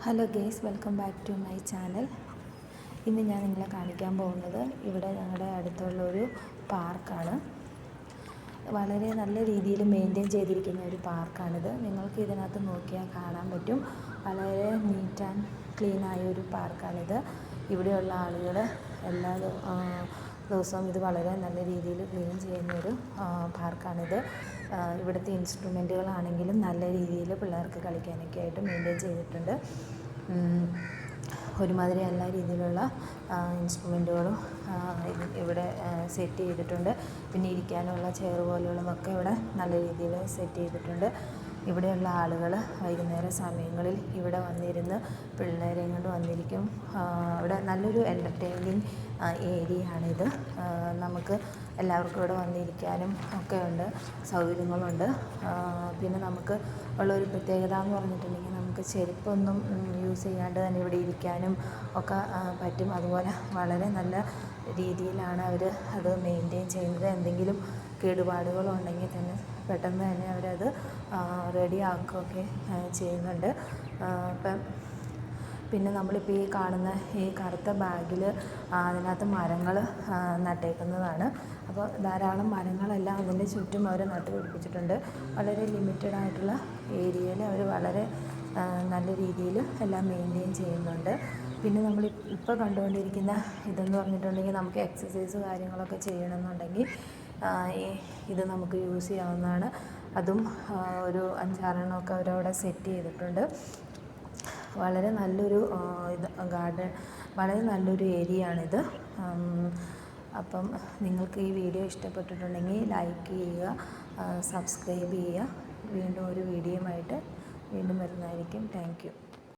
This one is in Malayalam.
Hello guys, welcome back to my channel. ഇന്ന് ഞാൻ നിങ്ങളെ കാണിക്കാൻ പോകുന്നത് ഇവിടെ ഞങ്ങളുടെ അടുത്തുള്ളൊരു പാർക്കാണ്. വളരെ നല്ല രീതിയിൽ മെയിൻറ്റെയിൻ ചെയ്തിരിക്കുന്ന ഒരു പാർക്കാണിത്. നിങ്ങൾക്ക് ഇതിനകത്ത് നോക്കിയാൽ കാണാൻ പറ്റും. വളരെ നീറ്റ് ആൻഡ് ക്ലീനായ ഒരു പാർക്കാണിത്. ഇവിടെയുള്ള ആളുകൾ എല്ലാ ദിവസവും ഇത് വളരെ നല്ല രീതിയിൽ ക്ലീൻ ചെയ്യുന്നൊരു പാർക്കാണിത്. ഇവിടുത്തെ ഇൻസ്ട്രുമെൻറ്റുകളാണെങ്കിലും നല്ല രീതിയിൽ പിള്ളേർക്ക് കളിക്കാനൊക്കെ ആയിട്ട് മെയിൻറ്റെയിൻ ചെയ്തിട്ടുണ്ട്. ഒരുമാതിരി എല്ലാ രീതിയിലുള്ള ഇൻസ്ട്രുമെൻറ്റുകളും ഇവിടെ സെറ്റ് ചെയ്തിട്ടുണ്ട്. പിന്നെ ഇരിക്കാനുള്ള ചെയർ പോലെയുള്ളതൊക്കെ ഇവിടെ നല്ല രീതിയിൽ സെറ്റ് ചെയ്തിട്ടുണ്ട്. ഇവിടെയുള്ള ആളുകൾ വൈകുന്നേര സമയങ്ങളിൽ ഇവിടെ വന്നിരുന്ന് പിള്ളേരെയും കൊണ്ട് വന്നിരിക്കും. ഇവിടെ നല്ലൊരു എൻ്റർടൈനിങ് ഏരിയയാണിത്. നമുക്ക് എല്ലാവർക്കും ഇവിടെ വന്നിരിക്കാനും ഒക്കെ ഉണ്ട്, സൗകര്യങ്ങളുണ്ട്. പിന്നെ നമുക്ക് ഉള്ളൊരു പ്രത്യേകത എന്ന് പറഞ്ഞിട്ടുണ്ടെങ്കിൽ നമുക്ക് ചെരുപ്പൊന്നും യൂസ് ചെയ്യാണ്ട് തന്നെ ഇവിടെ ഇരിക്കാനും ഒക്കെ പറ്റും. അതുപോലെ വളരെ നല്ല രീതിയിലാണ് അവർ അത് മെയിൻറ്റെയിൻ ചെയ്യുന്നത്. എന്തെങ്കിലും കേടുപാടുകളുണ്ടെങ്കിൽ തന്നെ പെട്ടെന്ന് തന്നെ അവരത് റെഡിയാക്കുകയൊക്കെ ചെയ്യുന്നുണ്ട്. പിന്നെ നമ്മളിപ്പോൾ ഈ കാണുന്ന ഈ കറുത്ത ബാഗിൽ അതിനകത്ത് മരങ്ങൾ നട്ടേക്കുന്നതാണ്. അപ്പോൾ ധാരാളം മരങ്ങളെല്ലാം അതിൻ്റെ ചുറ്റും അവർ നട്ടു പിടിപ്പിച്ചിട്ടുണ്ട്. വളരെ ലിമിറ്റഡായിട്ടുള്ള ഏരിയയിൽ അവർ വളരെ നല്ല രീതിയിൽ എല്ലാം മെയിൻറ്റെയിൻ ചെയ്യുന്നുണ്ട്. പിന്നെ നമ്മൾ ഇപ്പോൾ കണ്ടുകൊണ്ടിരിക്കുന്ന ഇതെന്ന് പറഞ്ഞിട്ടുണ്ടെങ്കിൽ നമുക്ക് എക്സസൈസ് കാര്യങ്ങളൊക്കെ ചെയ്യണമെന്നുണ്ടെങ്കിൽ ഇത് നമുക്ക് യൂസ് ചെയ്യാവുന്നതാണ്. അതും ഒരു 5-6 അവരവിടെ സെറ്റ് ചെയ്തിട്ടുണ്ട്. വളരെ നല്ലൊരു ഗാർഡൻ, വളരെ നല്ലൊരു ഏരിയയാണിത്. അപ്പം നിങ്ങൾക്ക് ഈ വീഡിയോ ഇഷ്ടപ്പെട്ടിട്ടുണ്ടെങ്കിൽ ലൈക്ക് ചെയ്യുക, സബ്സ്ക്രൈബ് ചെയ്യുക. വീണ്ടും ഒരു വീഡിയോയുമായിട്ട് വീണ്ടും വരുന്നതായിരിക്കും. Thank you.